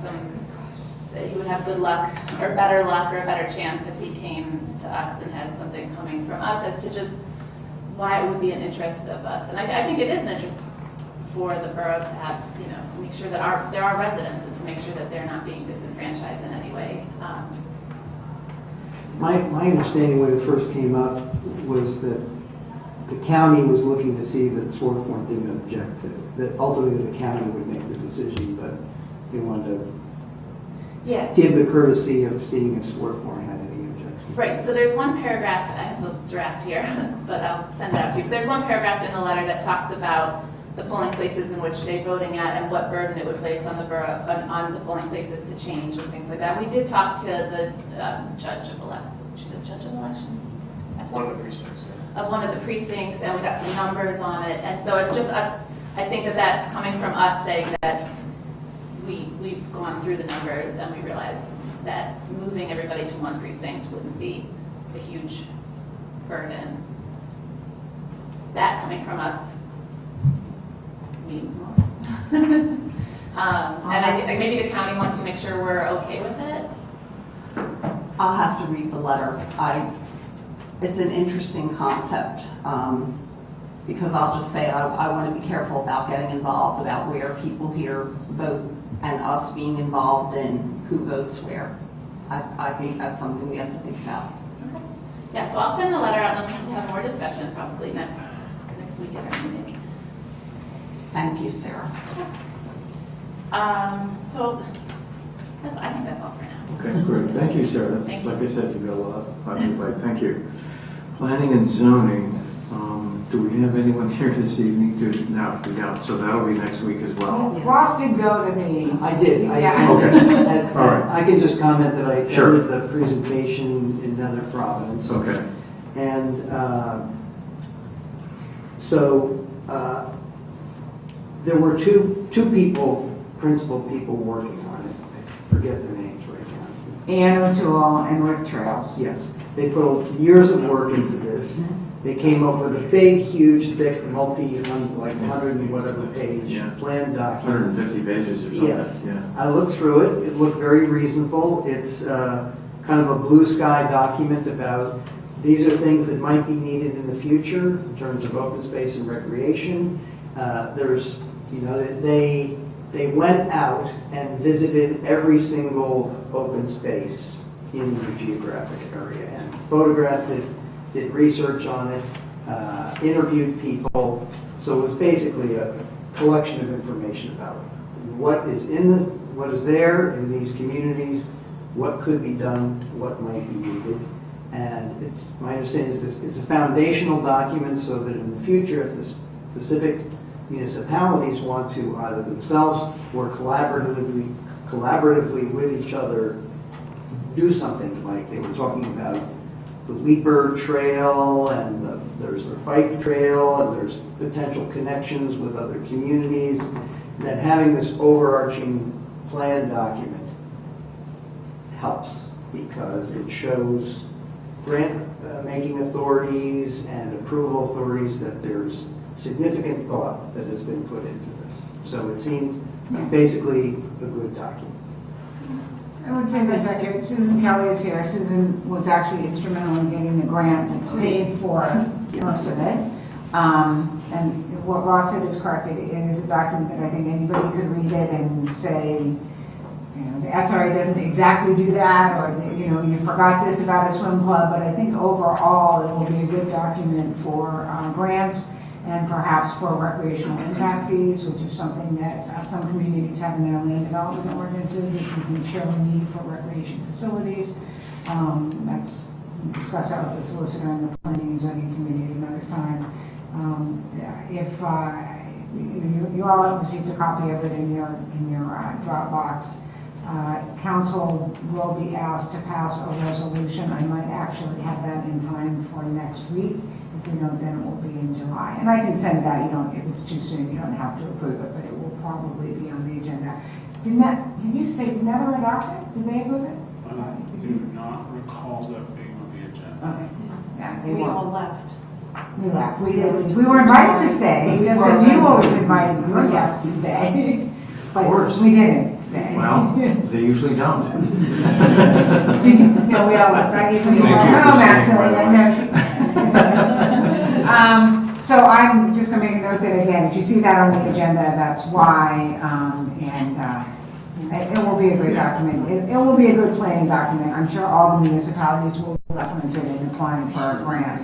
that he would have good luck or better luck or a better chance if he came to us and had something coming from us as to just why it would be an interest of us. And I think it is an interest for the borough to have, make sure that there are residents and to make sure that they're not being disenfranchised in any way. My understanding when it first came up was that the county was looking to see that Swarthmore didn't object to it. That ultimately the county would make the decision, but they wanted to give the courtesy of seeing if Swarthmore had any objections. Right, so there's one paragraph, I have the draft here, but I'll send it out to you. But there's one paragraph in the letter that talks about the polling places in which they're voting at and what burden it would place on the borough, on the polling places to change and things like that. We did talk to the judge of elections. Was she the judge of elections? One of the precincts. Of one of the precincts, and we got some numbers on it. And so it's just us, I think that coming from us saying that we've gone through the numbers and we realize that moving everybody to one precinct wouldn't be a huge burden. That coming from us means more. And I think maybe the county wants to make sure we're okay with it. I'll have to read the letter. It's an interesting concept, because I'll just say I want to be careful about getting involved about where people here vote and us being involved in who votes where. I think that's something we have to think about. Okay. Yeah, so I'll send the letter out and then we'll have more discussion probably next week at our meeting. Thank you, Sarah. So I think that's all for now. Okay, great. Thank you, Sarah. That's, like I said, you've got a lot on your plate. Thank you. Planning and zoning, do we have anyone here this evening to, no, we don't. So that'll be next week as well. Ross did go to the. I did. Yeah. Okay. All right. I can just comment that I Sure. attended the presentation in Nether Providence. Okay. And so there were two principal people working on it. I forget their names right now. Ann O'Toole and Rick Trails. Yes, they put years of work into this. They came up with a big, huge, thick, like 100 and whatever page plan document. 150 pages or something. Yes. Yeah. I looked through it. It looked very reasonable. It's kind of a blue sky document about these are things that might be needed in the future in terms of open space and recreation. There's, they went out and visited every single open space in the geographic area, and photographed it, did research on it, interviewed people. So it was basically a collection of information about what is there in these communities, what could be done, what might be needed. And my understanding is it's a foundational document so that in the future, if the specific municipalities want to either themselves or collaboratively with each other do something, like they were talking about the Leaper Trail, and there's the bike trail, and there's potential connections with other communities, that having this overarching plan document helps because it shows grant-making authorities and approval authorities that there's significant thought that has been put into this. So it seemed basically a good document. I would say that's accurate. Susan Kelly is here. Susan was actually instrumental in getting the grant that's paid for most of it. And what Ross said is correct. It is a document that I think anybody could read it and say, the SRA doesn't exactly do that, or you forgot this about a swim club, but I think overall it will be a good document for grants and perhaps for recreational impact fees, which is something that some communities have in their land development ordinances. If you can show a need for recreation facilities, that's discussed out with the solicitor and the planning and zoning committee another time. If you all have received a copy of it in your Dropbox. Council will be asked to pass a resolution. I might actually have that in time for next week. If you don't, then it will be in July. And I can send it out. If it's too soon, you don't have to approve it, but it will probably be on the agenda. Did you say, did Nether adopt it? Did they approve it? I do not recall that being on the agenda. Okay. Yeah, they We were. all left. We left. We were invited to stay, just as you always invited your guests to stay. But we didn't stay. Well, they usually don't. No, we all left. I gave them Thank you for home, staying, by the actually. So I'm just going to make a note that, again, if you see that on the agenda, that's why. It will be a good document. It will be a good planning document. I'm sure all the municipalities will reference it in applying for a grant.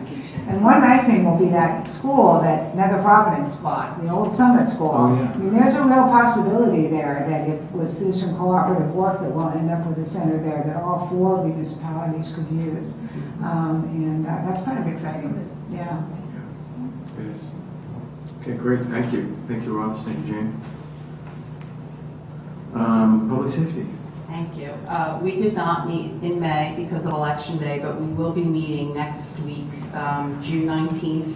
And one nice thing will be that school, that Nether Providence bought, the old Summit School. Oh, yeah. I mean, there's a real possibility there that if with some cooperative work that we'll end up with a center there that all 4 municipalities could use. That's kind of exciting. Yeah. It is. Okay, great, thank you. Thank you, Ross. Thank you, Jane. Public safety. Thank you. We did not meet in May because of Election Day, but we will be meeting next week, June 19th.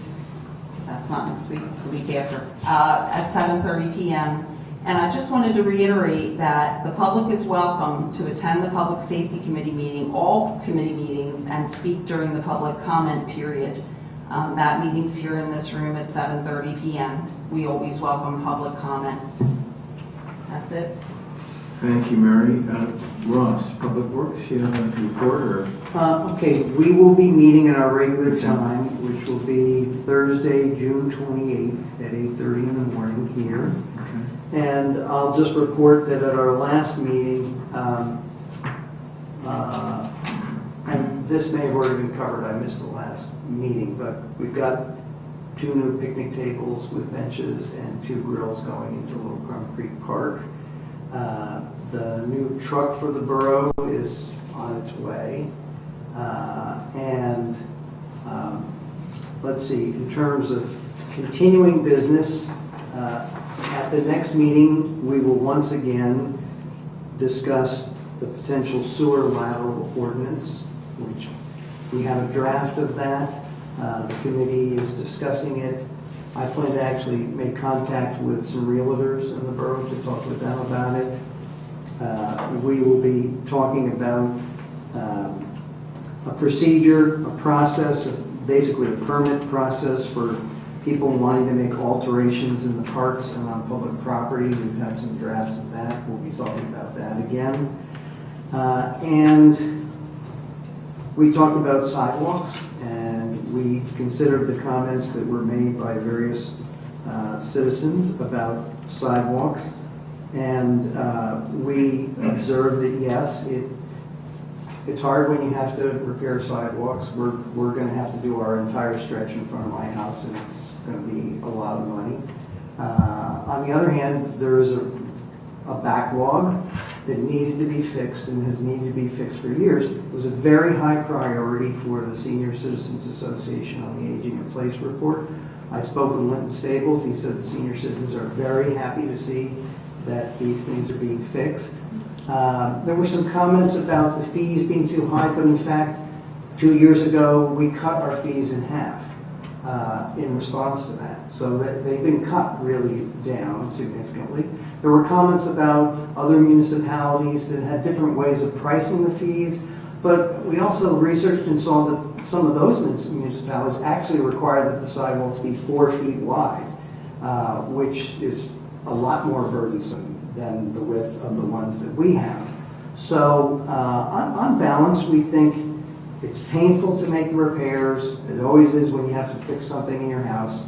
That's not next week, it's the week after, at 7:30 p.m. And I just wanted to reiterate that the public is welcome to attend the Public Safety Committee meeting, all committee meetings, and speak during the public comment period. That meeting's here in this room at 7:30 p.m. We always welcome public comment. That's it. Thank you, Mary. Ross, Public Works, you have a report or? Okay, we will be meeting at our regular time, which will be Thursday, June 28th at 8:30 in the morning here. Okay. And I'll just report that at our last meeting, and this may have already been covered, I missed the last meeting, but we've got 2 new picnic tables with benches and 2 grills going into Little Crumb Creek Park. The new truck for the borough is on its way. Let's see, in terms of continuing business, at the next meeting, we will once again discuss the potential sewer lateral ordinance, which we have a draft of that. The committee is discussing it. I plan to actually make contact with some realtors in the borough to talk with them about it. We will be talking about a procedure, a process, basically a permit process for people wanting to make alterations in the parks and on public property. We've had some drafts of that. We'll be talking about that again. And we talked about sidewalks, and we considered the comments that were made by various citizens about sidewalks. And we observed that, yes, It's hard when you have to repair sidewalks. We're going to have to do our entire stretch in front of my house, and it's going to be a lot of money. On the other hand, there is a backlog that needed to be fixed and has needed to be fixed for years. It was a very high priority for the Senior Citizens Association on the Aging in Place report. I spoke with Linton Staples. He said the senior citizens are very happy to see that these things are being fixed. There were some comments about the fees being too high, but in fact, 2 years ago, we cut our fees in half in response to that. So that they've been cut really down significantly. There were comments about other municipalities that had different ways of pricing the fees, but we also researched and saw that some of those municipalities actually require that the sidewalks be 4 feet wide, which is a lot more burdensome than the width of the ones that we have. So on balance, we think it's painful to make the repairs. It always is when you have to fix something in your house.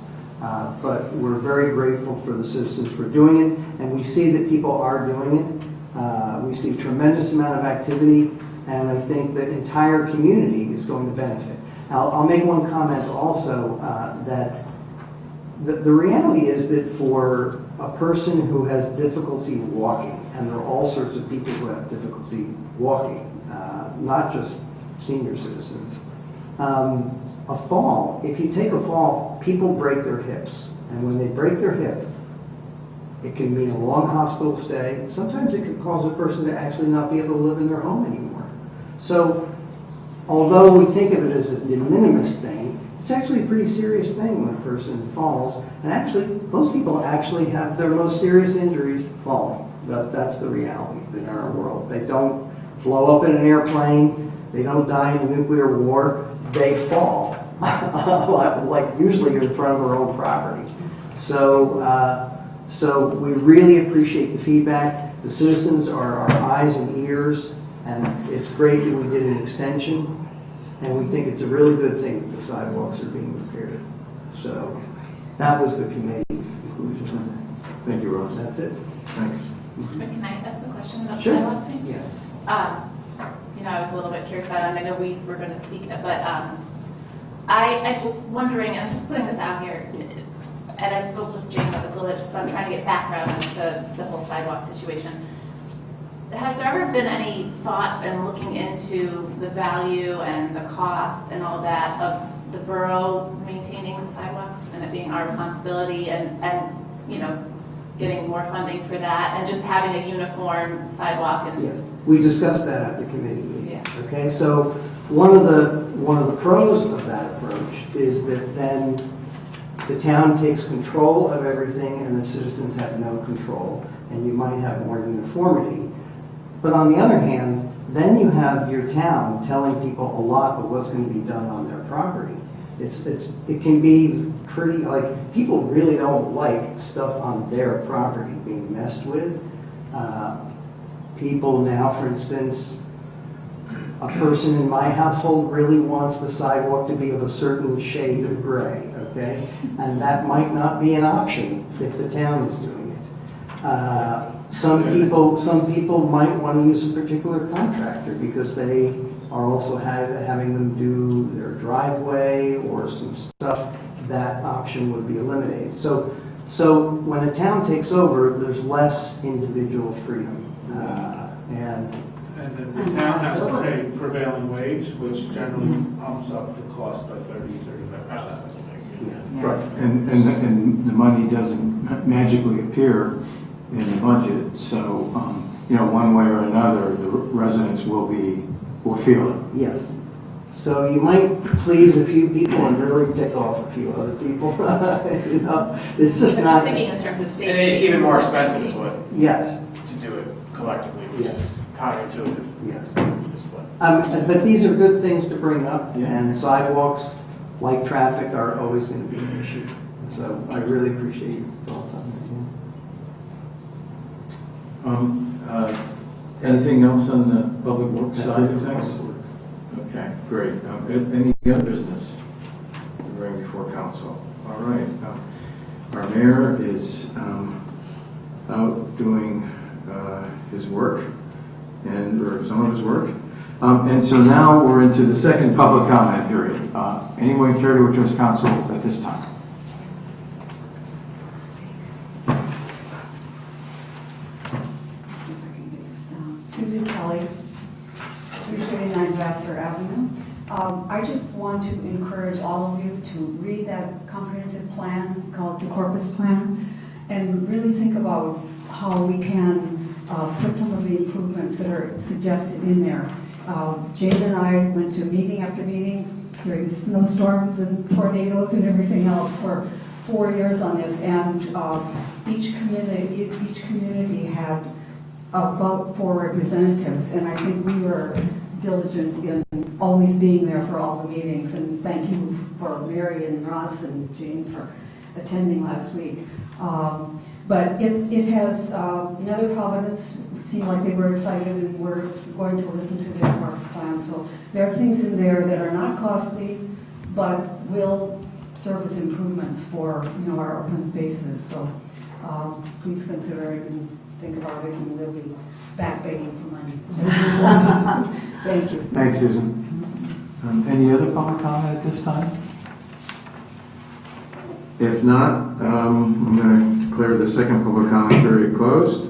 But we're very grateful for the citizens for doing it, and we see that people are doing it. We see a tremendous amount of activity, and I think the entire community is going to benefit. I'll make one comment also, that the reality is that for a person who has difficulty walking, and there are all sorts of people who have difficulty walking, not just senior citizens, a fall, if you take a fall, people break their hips. And when they break their hip, it can mean a long hospital stay. Sometimes it can cause a person to actually not be able to live in their home anymore. So, although we think of it as a de minimis thing, it's actually a pretty serious thing when a person falls. And actually, most people actually have their most serious injuries falling. That's the reality in our world. They don't blow up in an airplane. They don't die in a nuclear war. They fall, like usually in front of their own property. So we really appreciate the feedback. The citizens are our eyes and ears, and it's great that we did an extension, and we think it's a really good thing that the sidewalks are being repaired. So that was the committee conclusion. Thank you, Rose. That's it. Thanks. But can I ask a question about the Sure. sidewalk thing? Yeah. You know, I was a little bit curious about it, and I know we were going to speak, but I'm just wondering, and I'm just putting this out here, and I spoke with Jane about this a little bit, just I'm trying to get background as to the whole sidewalk situation. Has there ever been any thought in looking into the value and the cost and all that of the borough maintaining the sidewalks and it being our responsibility and you know, getting more funding for that and just having a uniform sidewalk? And Yes, we discussed that at the committee meeting. Yeah. Okay, so one of the pros of that approach is that then the town takes control of everything and the citizens have no control, and you might have more uniformity. But on the other hand, then you have your town telling people a lot of what's going to be done on their property. It can be pretty, like, people really don't like stuff on their property being messed with. People now, for instance, a person in my household really wants the sidewalk to be of a certain shade of gray, okay? And that might not be an option if the town is doing it. Some people might want to use a particular contractor because they are also having them do their driveway or some stuff. That option would be eliminated. So when a town takes over, there's less individual freedom. And then the town has to pay prevailing wage, which generally pumps up the cost by 30-35%. Right, and the money doesn't magically appear in the budget, so, you know, one way or another, the residents will feel it. Yes. So you might please a few people and really tick off a few other people. You know, it's just I'm not. just thinking in terms of safety. And it's even more expensive is what, Yes, to do it collectively, which Yes. is counterintuitive. yes. Is what- But these are good things to bring up, Yeah. and sidewalks, like traffic, are always going to be an issue. So I really appreciate your thoughts on that. Anything else on the public works That's side it of for things? public works. Okay, great. Any other business to bring before council? All right. Our mayor is out doing his work, or some of his work. And so now we're into the second public comment period. Anyone care to address council at this time? Let's see if I can get this down. Susan Kelly, 339 Vassar Avenue. I just want to encourage all of you to read that comprehensive plan called the Corpus Plan and really think about how we can put some of the improvements that are suggested in there. Jade and I went to meeting after meeting during the snowstorms and tornadoes and everything else for 4 years on this, and each community had about 4 representatives, and I think we were diligent in always being there for all the meetings, and thank you for Mary and Ross and Jane for attending last week. But it has, Nether Providence seemed like they were excited, and we're going to listen to their parks plan. So there are things in there that are not costly, but will serve as improvements for our open spaces. So please consider it and think about it, and we'll be back begging for money. Thank you. Thanks, Susan. Any other public comment at this time? If not, I'm going to declare the second public comment period closed.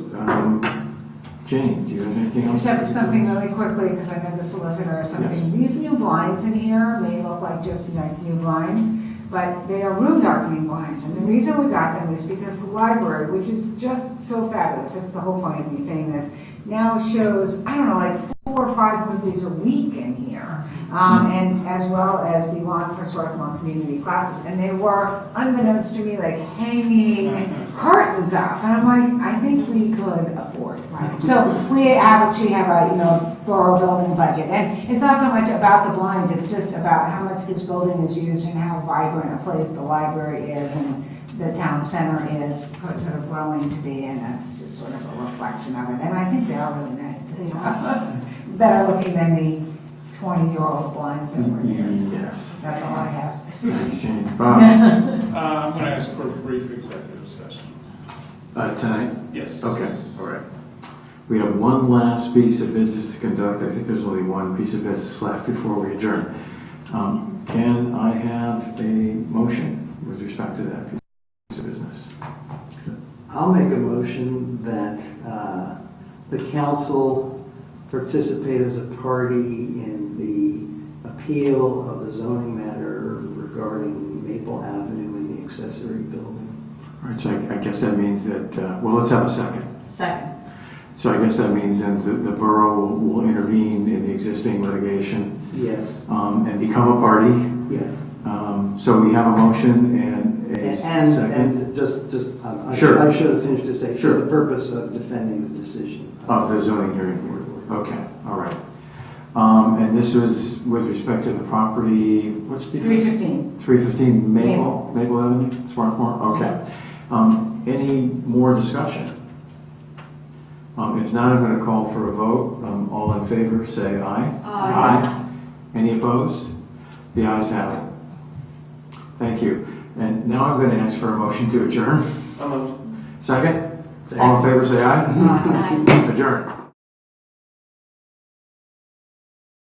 Jane, do you have anything else? Except something really quickly, because I know the solicitor or something. Yes. These new blinds in here may look like just like new blinds, but they are room darkening blinds. And the reason we got them is because the library, which is just so fabulous, that's the whole point of me saying this, now shows, I don't know, like 4 or 5 movies a week in here. And as well as the one for Swarthmore community classes. And they were, unbeknownst to me, like hanging curtains up. And I'm like, I think we could afford it. So we actually have a, borough building budget. And it's not so much about the blinds, it's just about how much this building is used and how vibrant a place the library is and the town center is sort of growing to be, and that's just sort of a reflection of it. And I think they are really nice, better looking than the 20-year-old blinds that were here. Yes. That's all I have. Thanks, Jane. Bob? I'm going to ask for a brief executive session. Tonight? Yes. Okay, all right. We have one last piece of business to conduct. I think there's only one piece of business left before we adjourn. Can I have a motion with respect to that piece of business? I'll make a motion that the council participate as a party in the appeal of the zoning matter regarding Maple Avenue and the accessory building. All right, so I guess that means that, well, let's have a second. Second. So I guess that means then the borough will intervene in the existing litigation. Yes. And become a party. Yes. So we have a motion and a second. And just Sure. I should have finished to say, Sure. for the purpose of defending the decision. Of the zoning hearing board. Okay, all right. And this was with respect to the property, what's the? 315. 315 Maple Avenue, Swarthmore? Okay. Any more discussion? If not, I'm going to call for a vote. All in favor, say aye. Aye. Any opposed? The ayes have it. Thank you. And now I'm going to ask for a motion to adjourn. Second? All in favor, say aye. Aye. Adjourn.